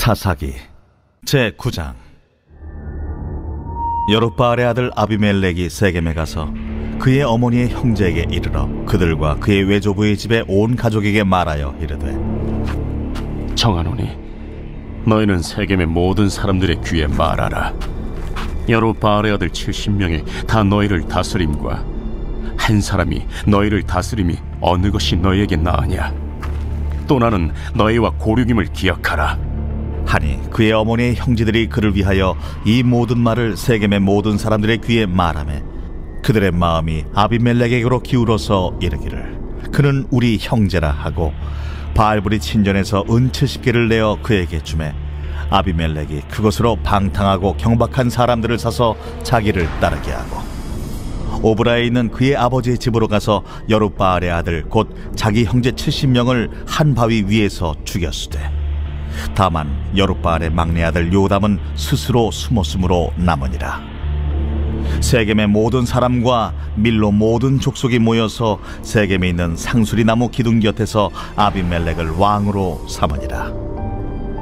사사기 제9장. 여룻바알의 아들 아비멜렉이 세겜에 가서 그의 어머니의 형제에게 이르러 그들과 그의 외조부의 집에 온 가족에게 말하여 이르되, 청하노니 너희는 세겜의 모든 사람들의 귀에 말하라. 여룻바알의 아들 70명이 다 너희를 다스림과 한 사람이 너희를 다스림이 어느 것이 너희에게 나으냐? 또 나는 너희와 고륙임을 기억하라 하니 그의 어머니의 형제들이 그를 위하여 이 모든 말을 세겜의 모든 사람들의 귀에 말하매 그들의 마음이 아비멜렉에게로 기울어서 이르기를, 그는 우리 형제라 하고 바알불이 친전에서 은 70개를 내어 그에게 주매 아비멜렉이 그것으로 방탕하고 경박한 사람들을 사서 자기를 따르게 하고 오브라에 있는 그의 아버지의 집으로 가서 여룻바알의 아들 곧 자기 형제 70명을 한 바위 위에서 죽였으되, 다만 여룻바알의 막내 아들 요담은 스스로 숨었으므로 남으니라. 세겜의 모든 사람과 밀로 모든 족속이 모여서 세겜에 있는 상수리 나무 기둥 곁에서 아비멜렉을 왕으로 삼으니라.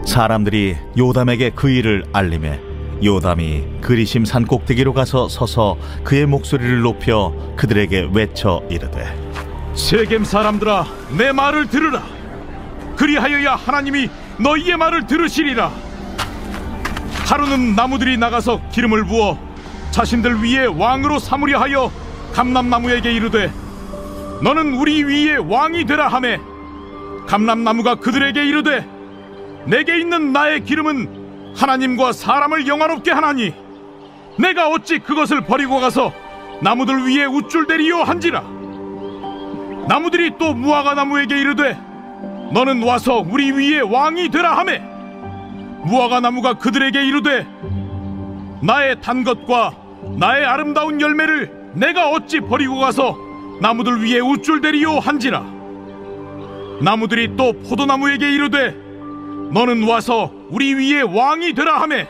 사람들이 요담에게 그 일을 알림해 요담이 그리심 산 꼭대기로 가서 서서 그의 목소리를 높여 그들에게 외쳐 이르되, 세겜 사람들아, 내 말을 들으라. 그리하여야 하나님이 너희의 말을 들으시리라. 하루는 나무들이 나가서 기름을 부어 자신들 위에 왕으로 삼으려 하여 감람나무에게 이르되, 너는 우리 위에 왕이 되라 하매 감람나무가 그들에게 이르되, 내게 있는 나의 기름은 하나님과 사람을 영화롭게 하나니 내가 어찌 그것을 버리고 가서 나무들 위에 우쭐대리요 한지라. 나무들이 또 무화과 나무에게 이르되, 너는 와서 우리 위에 왕이 되라 하매 무화과 나무가 그들에게 이르되, 나의 단 것과 나의 아름다운 열매를 내가 어찌 버리고 가서 나무들 위에 우쭐대리요 한지라. 나무들이 또 포도나무에게 이르되, 너는 와서 우리 위에 왕이 되라 하매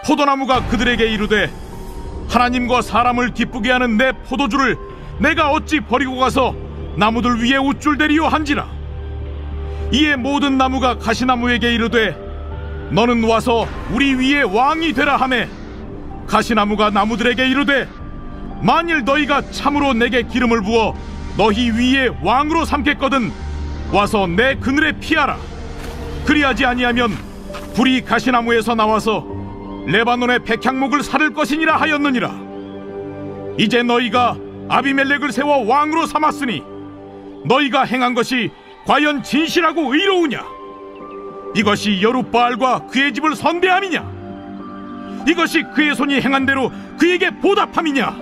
포도나무가 그들에게 이르되, 하나님과 사람을 기쁘게 하는 내 포도주를 내가 어찌 버리고 가서 나무들 위에 우쭐대리요 한지라. 이에 모든 나무가 가시나무에게 이르되, 너는 와서 우리 위에 왕이 되라 하매 가시나무가 나무들에게 이르되, 만일 너희가 참으로 내게 기름을 부어 너희 위에 왕으로 삼겠거든 와서 내 그늘에 피하라. 그리하지 아니하면 불이 가시나무에서 나와서 레바논의 백향목을 사를 것이니라 하였느니라. 이제 너희가 아비멜렉을 세워 왕으로 삼았으니 너희가 행한 것이 과연 진실하고 의로우냐? 이것이 여룻바알과 그의 집을 선대함이냐? 이것이 그의 손이 행한 대로 그에게 보답함이냐?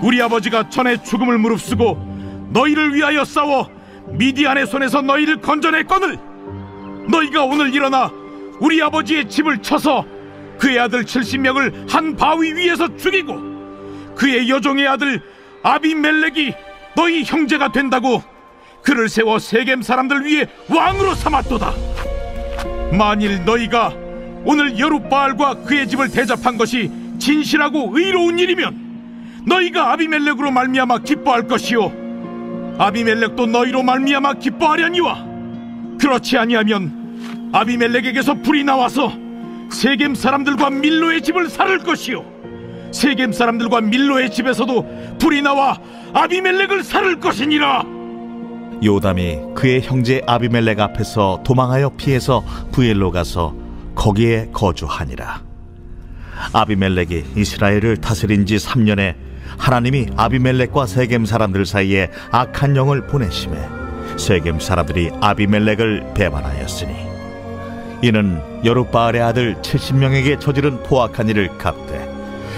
우리 아버지가 전에 죽음을 무릅쓰고 너희를 위하여 싸워 미디안의 손에서 너희를 건져냈거늘 너희가 오늘 일어나 우리 아버지의 집을 쳐서 그의 아들 70명을 한 바위 위에서 죽이고 그의 여종의 아들 아비멜렉이 너희 형제가 된다고 그를 세워 세겜 사람들 위에 왕으로 삼았도다. 만일 너희가 오늘 여룻바알과 그의 집을 대접한 것이 진실하고 의로운 일이면 너희가 아비멜렉으로 말미암아 기뻐할 것이요 아비멜렉도 너희로 말미암아 기뻐하려니와, 그렇지 아니하면 아비멜렉에게서 불이 나와서 세겜 사람들과 밀로의 집을 살을 것이요 세겜 사람들과 밀로의 집에서도 불이 나와 아비멜렉을 살을 것이니라. 요담이 그의 형제 아비멜렉 앞에서 도망하여 피해서 부엘로 가서 거기에 거주하니라. 아비멜렉이 이스라엘을 다스린 지 3년에 하나님이 아비멜렉과 세겜 사람들 사이에 악한 영을 보내심에 세겜 사람들이 아비멜렉을 배반하였으니, 이는 여룻바알의 아들 70명에게 저지른 포악한 일을 갚되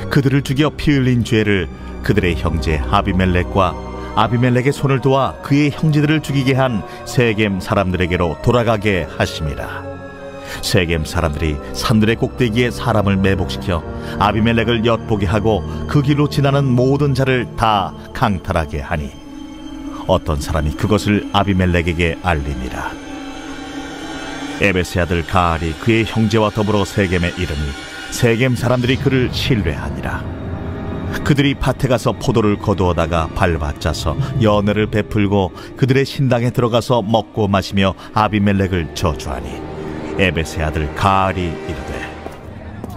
그들을 죽여 피 흘린 죄를 그들의 형제 아비멜렉과 아비멜렉의 손을 도와 그의 형제들을 죽이게 한 세겜 사람들에게로 돌아가게 하심이라. 세겜 사람들이 산들의 꼭대기에 사람을 매복시켜 아비멜렉을 엿보게 하고 그 길로 지나는 모든 자를 다 강탈하게 하니 어떤 사람이 그것을 아비멜렉에게 알리니라. 에베스의 아들 가알이 그의 형제와 더불어 세겜에 이르니 세겜 사람들이 그를 신뢰하니라. 그들이 밭에 가서 포도를 거두어다가 밟아 짜서 연회를 베풀고 그들의 신당에 들어가서 먹고 마시며 아비멜렉을 저주하니 에벳의 아들 가알이 이르되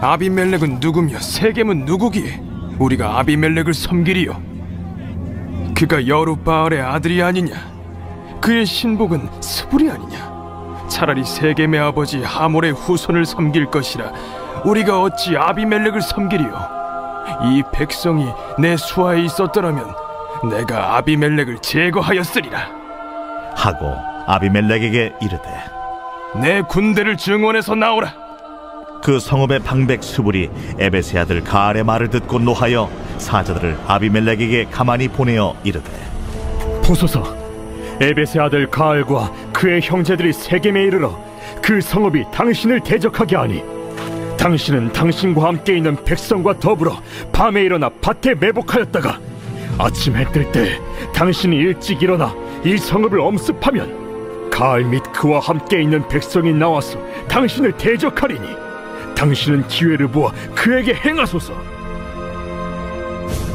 아비멜렉은 누구며 세겜은 누구기에 우리가 아비멜렉을 섬기리요? 그가 여룻바알의 아들이 아니냐? 그의 신복은 스불이 아니냐? 차라리 세겜의 아버지 하몰의 후손을 섬길 것이라 우리가 어찌 아비멜렉을 섬기리요? 이 백성이 내 수하에 있었더라면 내가 아비멜렉을 제거하였으리라 하고 아비멜렉에게 이르되 내 군대를 증원해서 나오라. 그 성읍의 방백 수불이 에벳의 아들 가알의 말을 듣고 노하여 사자들을 아비멜렉에게 가만히 보내어 이르되 보소서, 에벳의 아들 가알과 그의 형제들이 세겜에 이르러 그 성읍이 당신을 대적하게 하니 당신은 당신과 함께 있는 백성과 더불어 밤에 일어나 밭에 매복하였다가 아침 해 뜰 때 당신이 일찍 일어나 이 성읍을 엄습하면 가알 및 그와 함께 있는 백성이 나와서 당신을 대적하리니 당신은 기회를 보아 그에게 행하소서.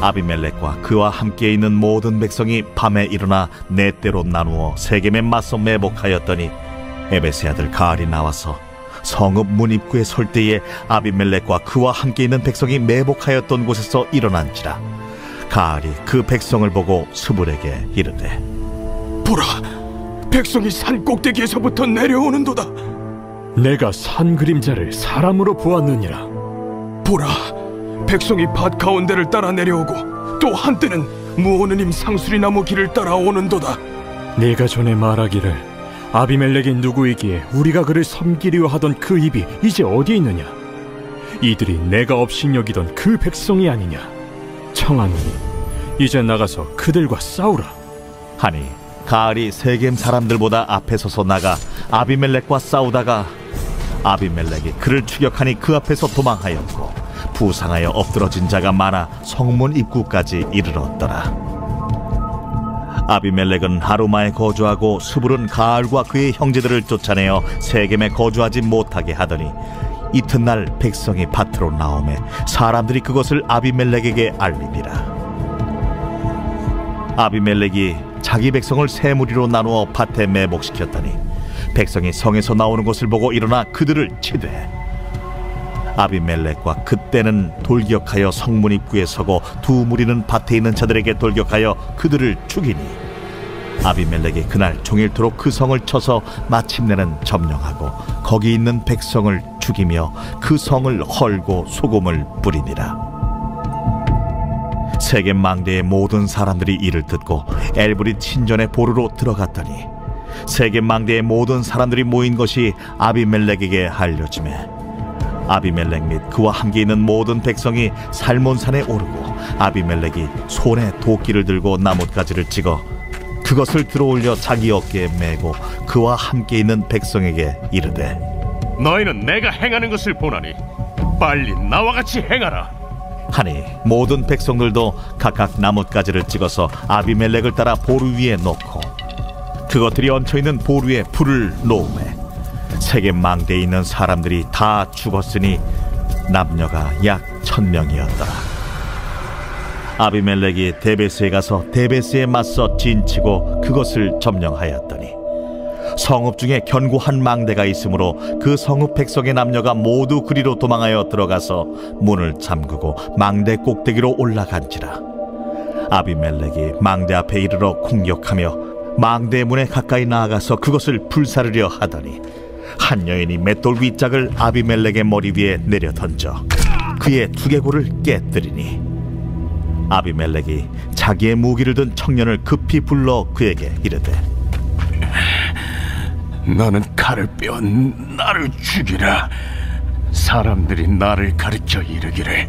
아비멜렉과 그와 함께 있는 모든 백성이 밤에 일어나 네 때로 나누어 세겜에 맞서 매복하였더니 에벳의 아들 가알이 나와서 성읍 문 입구에 설 때에 아비멜렉과 그와 함께 있는 백성이 매복하였던 곳에서 일어난지라. 가알이 그 백성을 보고 스불에게 이르되 보라, 백성이 산 꼭대기에서부터 내려오는도다. 내가 산 그림자를 사람으로 보았느니라. 보라, 백성이 밭 가운데를 따라 내려오고 또 한때는 무오느님 상수리나무 길을 따라 오는도다. 네가 전에 말하기를 아비멜렉이 누구이기에 우리가 그를 섬기려 하던 그 입이 이제 어디 있느냐? 이들이 내가 업신여기던 그 백성이 아니냐? 청하노니 이제 나가서 그들과 싸우라. 하니 가알이 세겜 사람들보다 앞에 서서 나가 아비멜렉과 싸우다가 아비멜렉이 그를 추격하니 그 앞에서 도망하였고 부상하여 엎드러진 자가 많아 성문 입구까지 이르렀더라. 아비멜렉은 하루마에 거주하고 스불은 가알과 그의 형제들을 쫓아내어 세겜에 거주하지 못하게 하더니 이튿날 백성이 밭으로 나오매 사람들이 그것을 아비멜렉에게 알리니라. 아비멜렉이 자기 백성을 세 무리로 나누어 밭에 매복시켰더니 백성이 성에서 나오는 것을 보고 일어나 그들을 치되 아비멜렉과 그때는 돌격하여 성문 입구에 서고 두 무리는 밭에 있는 자들에게 돌격하여 그들을 죽이니 아비멜렉이 그날 종일토록 그 성을 쳐서 마침내는 점령하고 거기 있는 백성을 죽이며 그 성을 헐고 소금을 뿌리니라. 세겜 망대의 모든 사람들이 이를 듣고 엘브릿 신전의 보루로 들어갔더니 세겜 망대의 모든 사람들이 모인 것이 아비멜렉에게 알려지매 아비멜렉 및 그와 함께 있는 모든 백성이 살몬산에 오르고 아비멜렉이 손에 도끼를 들고 나뭇가지를 찍어 그것을 들어올려 자기 어깨에 메고 그와 함께 있는 백성에게 이르되 너희는 내가 행하는 것을 보나니 빨리 나와 같이 행하라. 하니 모든 백성들도 각각 나뭇가지를 찍어서 아비멜렉을 따라 보루 위에 놓고 그것들이 얹혀있는 보루에 불을 놓으매 세겜 망대에 있는 사람들이 다 죽었으니 남녀가 약 1000명이었더라. 아비멜렉이 데베스에 가서 데베스에 맞서 진치고 그것을 점령하였더니 성읍 중에 견고한 망대가 있으므로 그 성읍 백성의 남녀가 모두 그리로 도망하여 들어가서 문을 잠그고 망대 꼭대기로 올라간지라. 아비멜렉이 망대 앞에 이르러 공격하며 망대 문에 가까이 나아가서 그것을 불사르려 하더니 한 여인이 맷돌 윗짝을 아비멜렉의 머리 위에 내려 던져 그의 두개골을 깨뜨리니 아비멜렉이 자기의 무기를 든 청년을 급히 불러 그에게 이르되 너는 칼을 빼어 나를 죽이라. 사람들이 나를 가르쳐 이르기를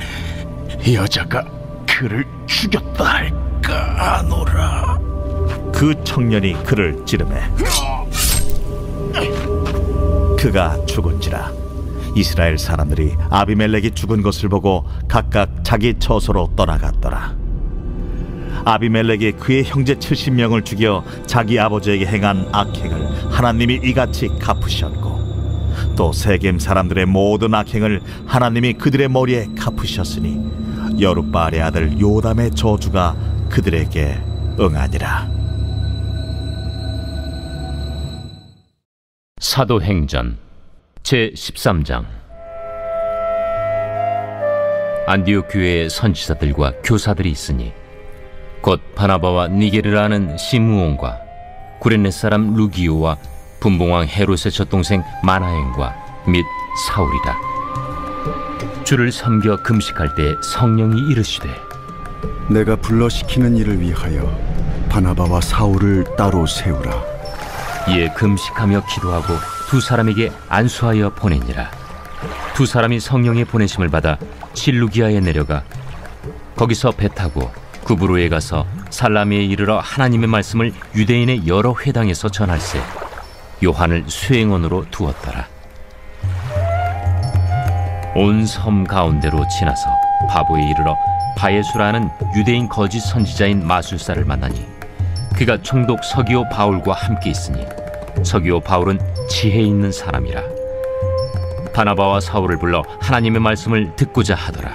여자가 그를 죽였다 할까 하노라. 그 청년이 그를 찌르매 그가 죽은지라. 이스라엘 사람들이 아비멜렉이 죽은 것을 보고 각각 자기 처소로 떠나갔더라. 아비멜렉이 그의 형제 70명을 죽여 자기 아버지에게 행한 악행을 하나님이 이같이 갚으셨고 또 세겜 사람들의 모든 악행을 하나님이 그들의 머리에 갚으셨으니 여룻바알의 아들 요담의 저주가 그들에게 응하니라. 사도행전 제13장. 안디옥 교회에 선지자들과 교사들이 있으니 곧 바나바와 니게르라는 시므온과 구레네 사람 루기오와 분봉왕 헤롯의 젖동생 마나엔과 및 사울이라. 주를 섬겨 금식할 때 성령이 이르시되 내가 불러시키는 일을 위하여 바나바와 사울을 따로 세우라. 이에 금식하며 기도하고 두 사람에게 안수하여 보내니라. 두 사람이 성령의 보내심을 받아 실루기아에 내려가 거기서 배 타고 구브로에 가서 살라미에 이르러 하나님의 말씀을 유대인의 여러 회당에서 전할세 요한을 수행원으로 두었더라. 온 섬 가운데로 지나서 바보에 이르러 바예수라는 유대인 거짓 선지자인 마술사를 만나니 그가 총독 서기오 바울과 함께 있으니 서기오 바울은 지혜 있는 사람이라. 바나바와 사울을 불러 하나님의 말씀을 듣고자 하더라.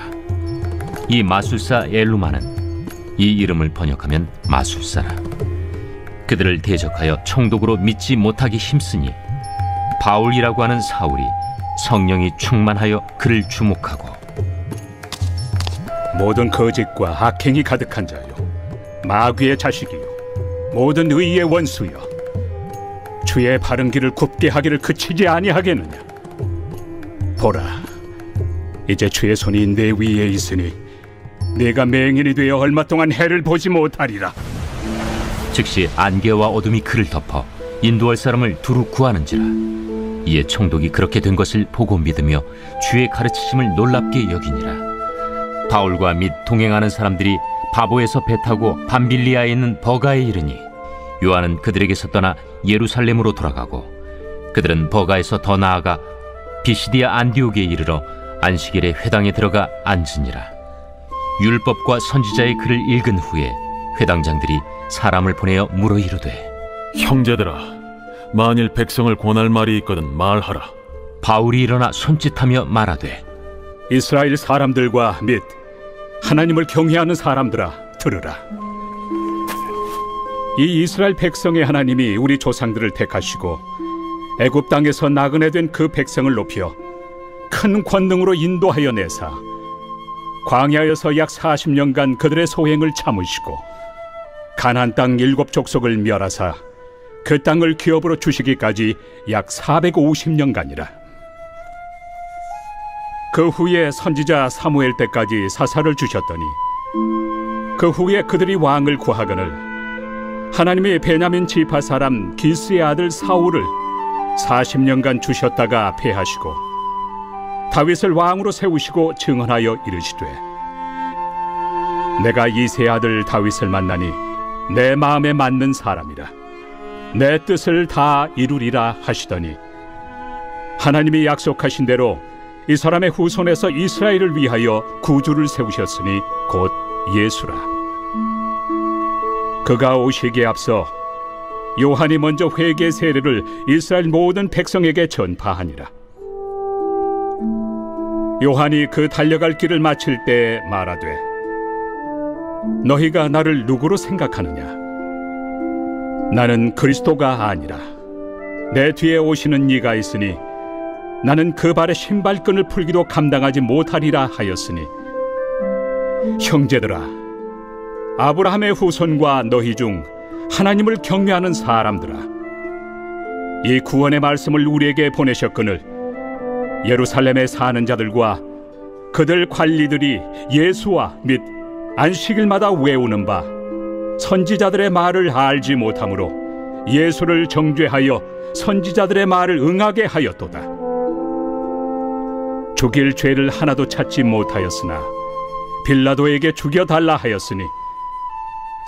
이 마술사 엘루마는 이 이름을 번역하면 마술사라. 그들을 대적하여 총독으로 믿지 못하기 힘쓰니 바울이라고 하는 사울이 성령이 충만하여 그를 주목하고 모든 거짓과 악행이 가득한 자요, 마귀의 자식이요, 모든 의의 원수여, 주의 바른 길을 굽게 하기를 그치지 아니하겠느냐. 보라, 이제 주의 손이 내 위에 있으니 네가 맹인이 되어 얼마 동안 해를 보지 못하리라. 즉시 안개와 어둠이 그를 덮어 인도할 사람을 두루 구하는지라. 이에 총독이 그렇게 된 것을 보고 믿으며 주의 가르치심을 놀랍게 여기니라. 바울과 및 동행하는 사람들이 바보에서 배 타고 밤빌리아에 있는 버가에 이르니 요한은 그들에게서 떠나 예루살렘으로 돌아가고 그들은 버가에서 더 나아가 비시디아 안디옥에 이르러 안시겔의 회당에 들어가 앉으니라. 율법과 선지자의 글을 읽은 후에 회당장들이 사람을 보내어 물어 이르되 형제들아, 만일 백성을 권할 말이 있거든 말하라. 바울이 일어나 손짓하며 말하되 이스라엘 사람들과 및 하나님을 경외하는 사람들아, 들으라. 이 이스라엘 백성의 하나님이 우리 조상들을 택하시고 애굽 땅에서 나그네 된 그 백성을 높여 큰 권능으로 인도하여 내사 광야에서 약 40년간 그들의 소행을 참으시고 가나안 땅 7 족속을 멸하사 그 땅을 기업으로 주시기까지 약 450년간이라. 그 후에 선지자 사무엘 때까지 사사를 주셨더니 그 후에 그들이 왕을 구하거늘 하나님이 베냐민 지파 사람 기스의 아들 사울을 40년간 주셨다가 패하시고 다윗을 왕으로 세우시고 증언하여 이르시되 내가 이새의 아들 다윗을 만나니 내 마음에 맞는 사람이라. 내 뜻을 다 이루리라 하시더니 하나님이 약속하신 대로 이 사람의 후손에서 이스라엘을 위하여 구주를 세우셨으니 곧 예수라. 그가 오시기에 앞서 요한이 먼저 회개 세례를 이스라엘 모든 백성에게 전파하니라. 요한이 그 달려갈 길을 마칠 때 말하되 너희가 나를 누구로 생각하느냐? 나는 그리스도가 아니라 내 뒤에 오시는 이가 있으니 나는 그 발의 신발끈을 풀기도 감당하지 못하리라 하였으니 형제들아, 아브라함의 후손과 너희 중 하나님을 경외하는 사람들아, 이 구원의 말씀을 우리에게 보내셨거늘 예루살렘에 사는 자들과 그들 관리들이 예수와 및 안식일마다 외우는 바 선지자들의 말을 알지 못하므로 예수를 정죄하여 선지자들의 말을 응하게 하였도다. 죽일 죄를 하나도 찾지 못하였으나 빌라도에게 죽여달라 하였으니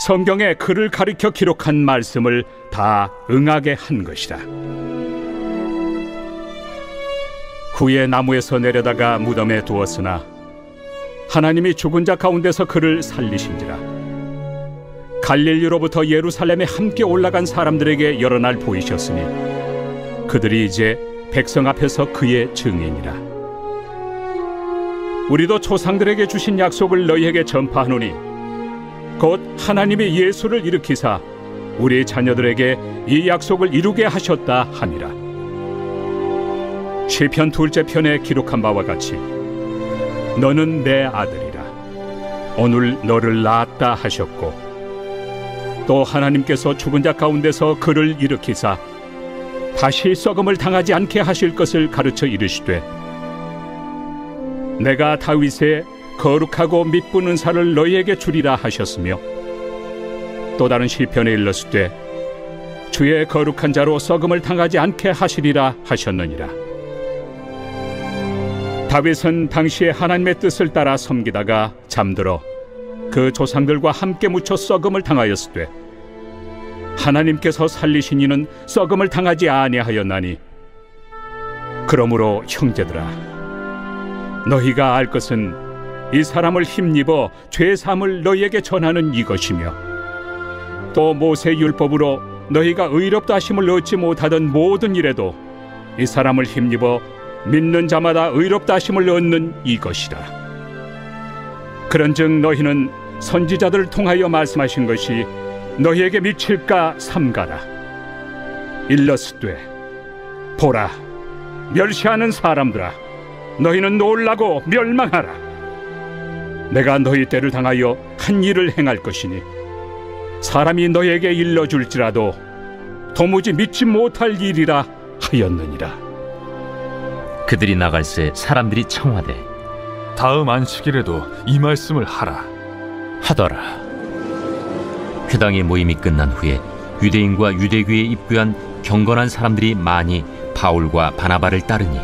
성경에 그를 가리켜 기록한 말씀을 다 응하게 한 것이라. 후에 나무에서 내려다가 무덤에 두었으나 하나님이 죽은 자 가운데서 그를 살리신지라. 갈릴리로부터 예루살렘에 함께 올라간 사람들에게 여러 날 보이셨으니 그들이 이제 백성 앞에서 그의 증인이라. 우리도 조상들에게 주신 약속을 너희에게 전파하노니 곧 하나님이 예수를 일으키사 우리 자녀들에게 이 약속을 이루게 하셨다 함이라. 시편 둘째 편에 기록한 바와 같이 너는 내 아들이라 오늘 너를 낳았다 하셨고, 또 하나님께서 죽은 자 가운데서 그를 일으키사 다시 썩음을 당하지 않게 하실 것을 가르쳐 이르시되, 내가 다윗의 거룩하고 미쁜 은사를 너희에게 주리라 하셨으며, 또 다른 시편에 일렀으되 주의 거룩한 자로 썩음을 당하지 않게 하시리라 하셨느니라. 다윗은 당시에 하나님의 뜻을 따라 섬기다가 잠들어 그 조상들과 함께 묻혀 썩음을 당하였으되, 하나님께서 살리신 이는 썩음을 당하지 아니하였나니, 그러므로 형제들아, 너희가 알 것은 이 사람을 힘입어 죄 사함을 너희에게 전하는 이것이며, 또 모세 율법으로 너희가 의롭다 하심을 얻지 못하던 모든 일에도 이 사람을 힘입어 믿는 자마다 의롭다 하심을 얻는 이것이라. 그런즉 너희는 선지자들을 통하여 말씀하신 것이 너희에게 미칠까 삼가라. 일렀으되 보라, 멸시하는 사람들아, 너희는 놀라고 멸망하라. 내가 너희 때를 당하여 한 일을 행할 것이니 사람이 너희에게 일러줄지라도 도무지 믿지 못할 일이라 하였느니라. 그들이 나갈새 사람들이 청하되 다음 안식일에도 이 말씀을 하라 하더라. 회당의 모임이 끝난 후에 유대인과 유대교에 입교한 경건한 사람들이 많이 바울과 바나바를 따르니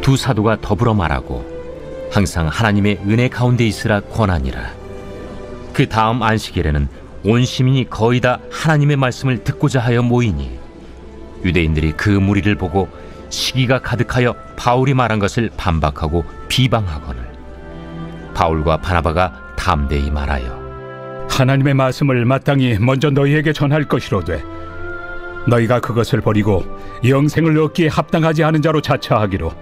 두 사도가 더불어 말하고 항상 하나님의 은혜 가운데 있으라 권하니라. 그 다음 안식일에는 온 시민이 거의 다 하나님의 말씀을 듣고자 하여 모이니 유대인들이 그 무리를 보고 시기가 가득하여 바울이 말한 것을 반박하고 비방하거늘 바울과 바나바가 담대히 말하여 하나님의 말씀을 마땅히 먼저 너희에게 전할 것이로되, 너희가 그것을 버리고 영생을 얻기에 합당하지 않은 자로 자처하기로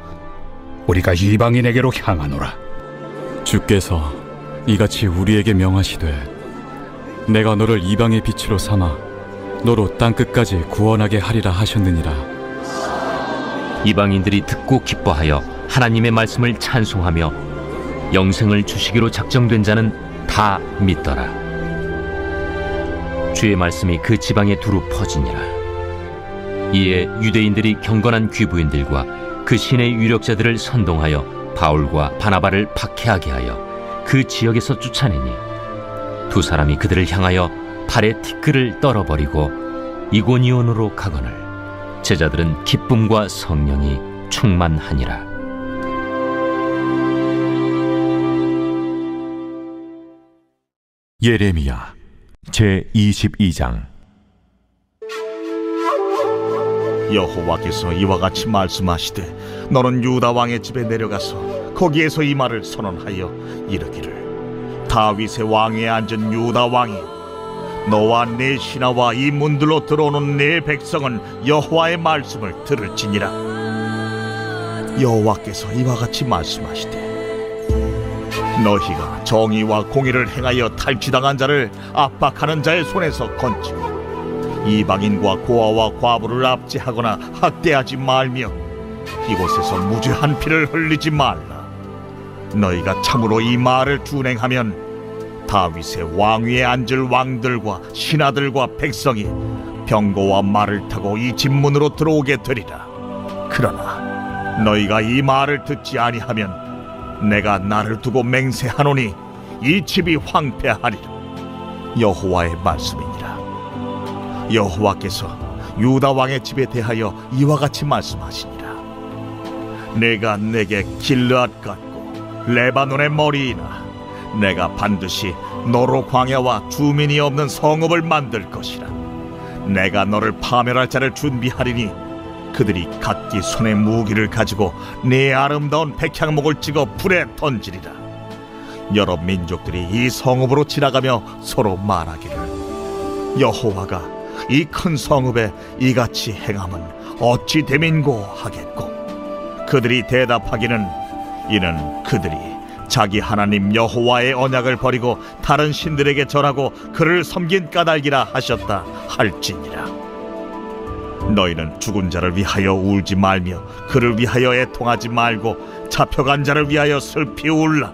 우리가 이방인에게로 향하노라. 주께서 이같이 우리에게 명하시되 내가 너를 이방의 빛으로 삼아 너로 땅끝까지 구원하게 하리라 하셨느니라. 이방인들이 듣고 기뻐하여 하나님의 말씀을 찬송하며 영생을 주시기로 작정된 자는 다 믿더라. 주의 말씀이 그 지방에 두루 퍼지니라. 이에 유대인들이 경건한 귀부인들과 그 신의 유력자들을 선동하여 바울과 바나바를 박해하게 하여 그 지역에서 쫓아내니 두 사람이 그들을 향하여 발에 티끌을 떨어버리고 이고니온으로 가거늘 제자들은 기쁨과 성령이 충만하니라. 예레미야 제22장. 여호와께서 이와 같이 말씀하시되 너는 유다 왕의 집에 내려가서 거기에서 이 말을 선언하여 이르기를, 다윗의 왕위에 앉은 유다 왕이 너와 네 신하와 이 문들로 들어오는 네 백성은 여호와의 말씀을 들을지니라. 여호와께서 이와 같이 말씀하시되 너희가 정의와 공의를 행하여 탈취당한 자를 압박하는 자의 손에서 건지고 이방인과 고아와 과부를 압제하거나 학대하지 말며 이곳에서 무죄한 피를 흘리지 말라. 너희가 참으로 이 말을 준행하면 다윗의 왕위에 앉을 왕들과 신하들과 백성이 병거와 말을 타고 이 집 문으로 들어오게 되리라. 그러나 너희가 이 말을 듣지 아니하면 내가 나를 두고 맹세하노니 이 집이 황폐하리라. 여호와의 말씀이니라. 여호와께서 유다 왕의 집에 대하여 이와 같이 말씀하시니라. 내가 내게 길르앗 같고 레바논의 머리이나 내가 반드시 너로 광야와 주민이 없는 성읍을 만들 것이라. 내가 너를 파멸할 자를 준비하리니 그들이 각기 손에 무기를 가지고 네 아름다운 백향목을 찍어 불에 던지리라. 여러 민족들이 이 성읍으로 지나가며 서로 말하기를, 여호와가 이 큰 성읍에 이같이 행함은 어찌 됨인고 하겠고, 그들이 대답하기는 이는 그들이 자기 하나님 여호와의 언약을 버리고 다른 신들에게 절하고 그를 섬긴 까닭이라 하셨다 할지니라. 너희는 죽은 자를 위하여 울지 말며 그를 위하여 애통하지 말고 잡혀간 자를 위하여 슬피 울라.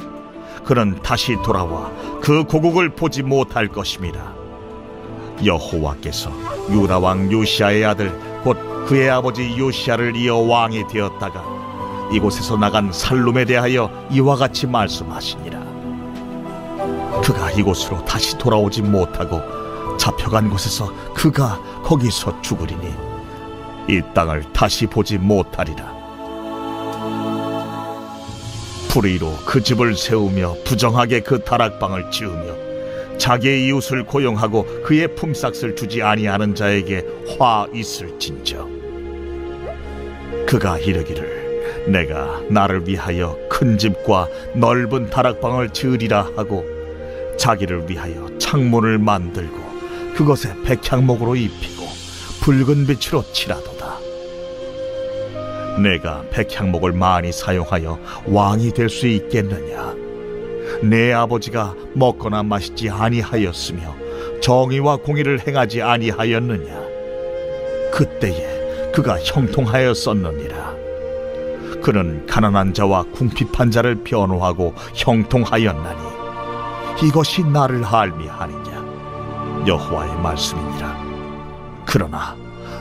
그는 다시 돌아와 그 고국을 보지 못할 것입니다. 여호와께서 유다 왕 요시아의 아들 곧 그의 아버지 요시아를 이어 왕이 되었다가 이곳에서 나간 살룸에 대하여 이와 같이 말씀하시니라. 그가 이곳으로 다시 돌아오지 못하고 잡혀간 곳에서 그가 거기서 죽으리니 이 땅을 다시 보지 못하리라. 불의로 그 집을 세우며 부정하게 그 다락방을 지으며 자기의 이웃을 고용하고 그의 품삯을 주지 아니하는 자에게 화 있을진저. 그가 이르기를 내가 나를 위하여 큰 집과 넓은 다락방을 지으리라 하고 자기를 위하여 창문을 만들고 그것에 백향목으로 입히고 붉은 빛으로 칠하도다. 내가 백향목을 많이 사용하여 왕이 될 수 있겠느냐? 내 아버지가 먹거나 마시지 아니하였으며 정의와 공의를 행하지 아니하였느냐? 그때에 그가 형통하였었느니라. 그는 가난한 자와 궁핍한 자를 변호하고 형통하였나니 이것이 나를 알미하느냐? 여호와의 말씀이니라. 그러나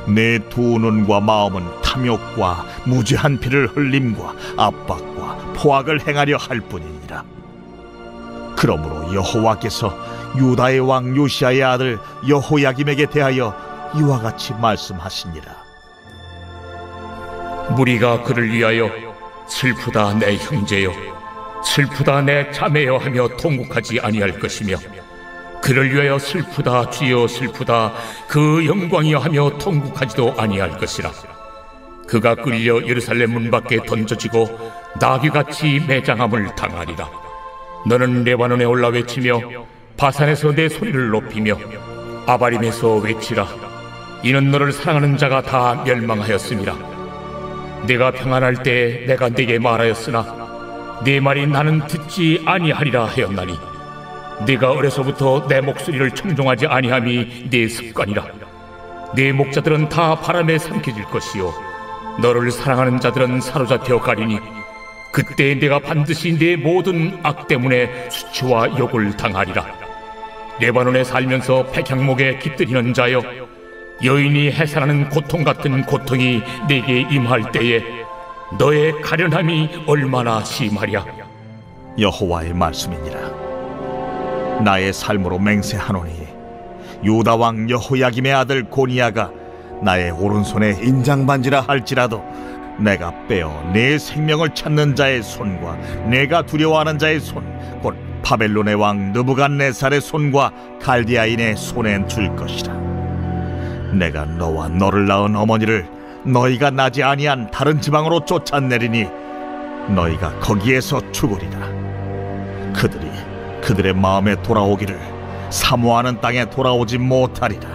내 두 눈과 마음은 탐욕과 무죄한 피를 흘림과 압박과 포악을 행하려 할 뿐이니라. 그러므로 여호와께서 유다의 왕 요시아의 아들 여호야김에게 대하여 이와 같이 말씀하시니라. 무리가 그를 위하여 슬프다 내 형제여, 슬프다 내 자매여 하며 통곡하지 아니할 것이며 그를 위하여 슬프다 주여 슬프다 그 영광이여 하며 통곡하지도 아니할 것이라. 그가 끌려 예루살렘 문 밖에 던져지고 나귀같이 매장함을 당하리라. 너는 레바논에 올라 외치며 바산에서 내 소리를 높이며 아바림에서 외치라. 이는 너를 사랑하는 자가 다 멸망하였음이라. 내가 평안할 때 내가 네게 말하였으나 네 말이 나는 듣지 아니하리라 하였나니 네가 어려서부터 내 목소리를 청종하지 아니함이 네 습관이라. 네 목자들은 다 바람에 삼켜질 것이요 너를 사랑하는 자들은 사로잡혀 가리니 그때 내가 반드시 네 모든 악 때문에 수치와 욕을 당하리라. 레바논에 살면서 백향목에 깃들이는 자여, 여인이 해산하는 고통 같은 고통이 네게 임할 때에 너의 가련함이 얼마나 심하랴. 여호와의 말씀이니라. 나의 삶으로 맹세하노니 유다 왕 여호야김의 아들 고니야가 나의 오른손에 인장반지라 할지라도 내가 빼어 내 생명을 찾는 자의 손과 내가 두려워하는 자의 손 곧 바벨론의 왕 느부갓네살의 손과 갈디아인의 손에 줄 것이라. 내가 너와 너를 낳은 어머니를 너희가 나지 아니한 다른 지방으로 쫓아내리니 너희가 거기에서 죽으리라. 그들이 그들의 마음에 돌아오기를 사모하는 땅에 돌아오지 못하리라.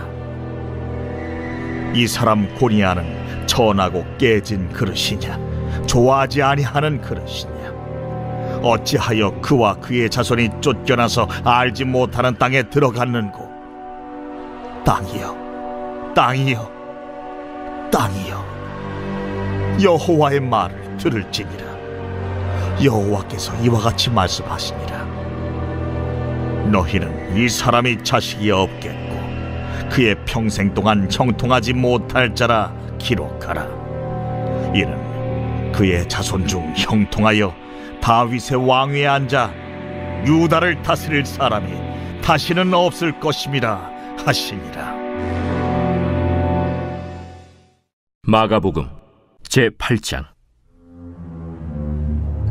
이 사람 고니야는 천하고 깨진 그릇이냐? 좋아하지 아니하는 그릇이냐? 어찌하여 그와 그의 자손이 쫓겨나서 알지 못하는 땅에 들어갔는고? 땅이여, 땅이여, 땅이여, 여호와의 말을 들을지니라. 여호와께서 이와 같이 말씀하시니라. 너희는 이 사람이 자식이 없겠고 그의 평생 동안 형통하지 못할 자라 기록하라. 이는 그의 자손 중 형통하여 다윗의 왕위에 앉아 유다를 다스릴 사람이 다시는 없을 것임이라 하시니라. 마가복음 제8장.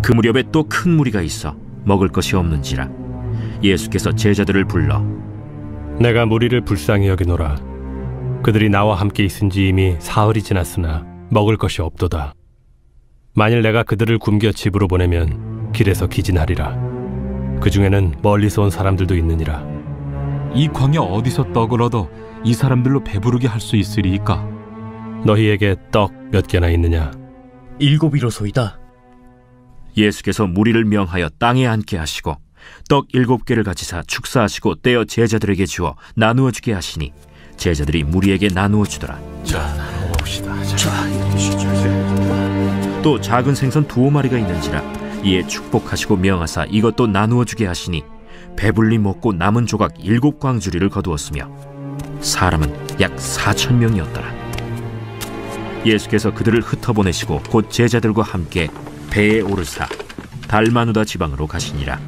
그 무렵에 또 큰 무리가 있어 먹을 것이 없는지라 예수께서 제자들을 불러 내가 무리를 불쌍히 여기노라. 그들이 나와 함께 있은지 이미 사흘이 지났으나 먹을 것이 없도다. 만일 내가 그들을 굶겨 집으로 보내면 길에서 기진하리라. 그 중에는 멀리서 온 사람들도 있느니라. 이 광야 어디서 떡을 얻어 이 사람들로 배부르게 할 수 있으리이까? 너희에게 떡 몇 개나 있느냐? 7이로소이다. 예수께서 무리를 명하여 땅에 앉게 하시고 떡 7개를 가지사 축사하시고 떼어 제자들에게 주어 나누어 주게 하시니 제자들이 무리에게 나누어 주더라. 봅시다. 또 작은 생선 2마리가 있는지라 이에 축복하시고 명하사 이것도 나누어 주게 하시니 배불리 먹고 남은 조각 7광주리를 거두었으며 사람은 약 4,000명이었더라. 예수께서 그들을 흩어보내시고 곧 제자들과 함께 배에 오르사 달마누다 지방으로 가시니라.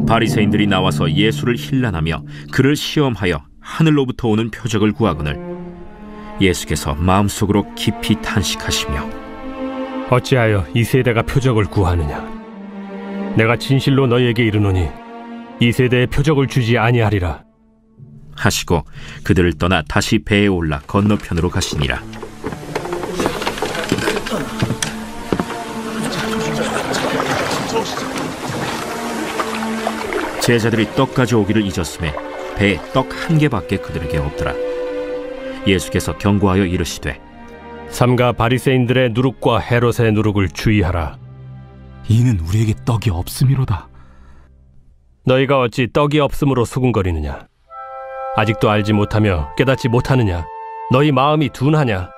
바리새인들이 나와서 예수를 힐난하며 그를 시험하여 하늘로부터 오는 표적을 구하거늘 예수께서 마음속으로 깊이 탄식하시며 어찌하여 이 세대가 표적을 구하느냐? 내가 진실로 너희에게 이르노니 이 세대에 표적을 주지 아니하리라 하시고 그들을 떠나 다시 배에 올라 건너편으로 가시니라. 제자들이 떡 가져오기를 잊었음에 배에 떡 1개밖에 그들에게 없더라. 예수께서 경고하여 이르시되 삼가 바리새인들의 누룩과 헤롯의 누룩을 주의하라. 이는 우리에게 떡이 없음이로다. 너희가 어찌 떡이 없음으로 수군거리느냐? 아직도 알지 못하며 깨닫지 못하느냐? 너희 마음이 둔하냐?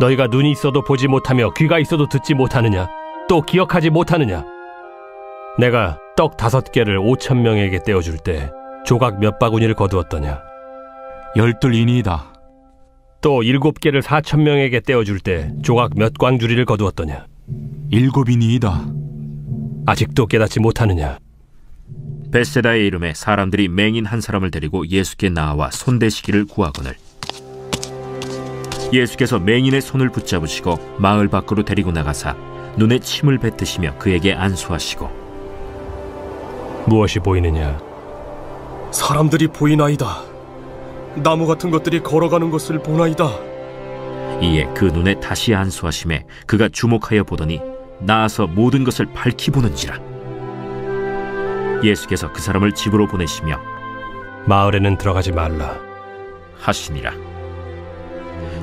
너희가 눈이 있어도 보지 못하며 귀가 있어도 듣지 못하느냐? 또 기억하지 못하느냐? 내가 떡 5개를 5,000명에게 떼어줄 때 조각 몇 바구니를 거두었더냐? 12이니이다. 또 7개를 4,000명에게 떼어줄 때 조각 몇 광주리를 거두었더냐? 7이니이다. 아직도 깨닫지 못하느냐? 벳세다의 이름에 사람들이 맹인 한 사람을 데리고 예수께 나와 손대시기를 구하거늘 예수께서 맹인의 손을 붙잡으시고 마을 밖으로 데리고 나가사 눈에 침을 뱉으시며 그에게 안수하시고 무엇이 보이느냐? 사람들이 보이나이다. 나무 같은 것들이 걸어가는 것을 보나이다. 이에 그 눈에 다시 안수하심에 그가 주목하여 보더니 나아서 모든 것을 밝히 보는지라. 예수께서 그 사람을 집으로 보내시며 마을에는 들어가지 말라 하시니라.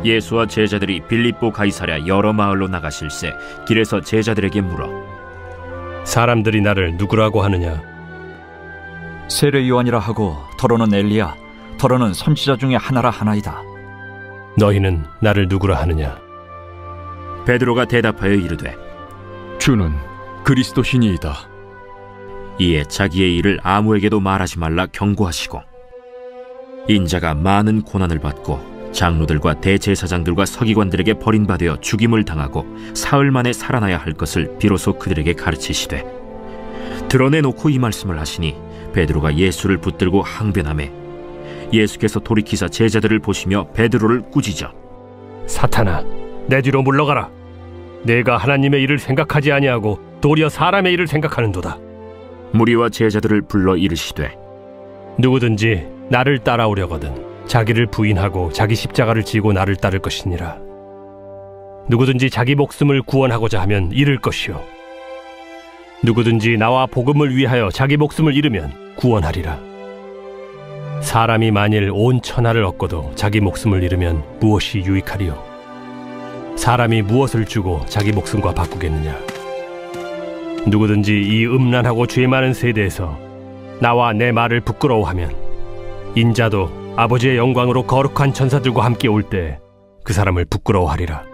예수와 제자들이 빌립보 가이사랴 여러 마을로 나가실새 길에서 제자들에게 물어 사람들이 나를 누구라고 하느냐? 세례 요한이라 하고 더러는 엘리야, 더러는 선지자 중에 하나라 하나이다. 너희는 나를 누구라 하느냐? 베드로가 대답하여 이르되 주는 그리스도시니이다. 이에 자기의 일을 아무에게도 말하지 말라 경고하시고 인자가 많은 고난을 받고 장로들과 대제사장들과 서기관들에게 버림받아 죽임을 당하고 사흘 만에 살아나야 할 것을 비로소 그들에게 가르치시되 드러내놓고 이 말씀을 하시니 베드로가 예수를 붙들고 항변하매 예수께서 돌이키사 제자들을 보시며 베드로를 꾸짖어 사탄아, 내 뒤로 물러가라. 내가 하나님의 일을 생각하지 아니하고 도리어 사람의 일을 생각하는도다. 무리와 제자들을 불러 이르시되 누구든지 나를 따라오려거든 자기를 부인하고 자기 십자가를 지고 나를 따를 것이니라. 누구든지 자기 목숨을 구원하고자 하면 잃을 것이요 누구든지 나와 복음을 위하여 자기 목숨을 잃으면 구원하리라. 사람이 만일 온 천하를 얻고도 자기 목숨을 잃으면 무엇이 유익하리요? 사람이 무엇을 주고 자기 목숨과 바꾸겠느냐? 누구든지 이 음란하고 죄 많은 세대에서 나와 내 말을 부끄러워하면 인자도 아버지의 영광으로 거룩한 천사들과 함께 올 때 그 사람을 부끄러워하리라.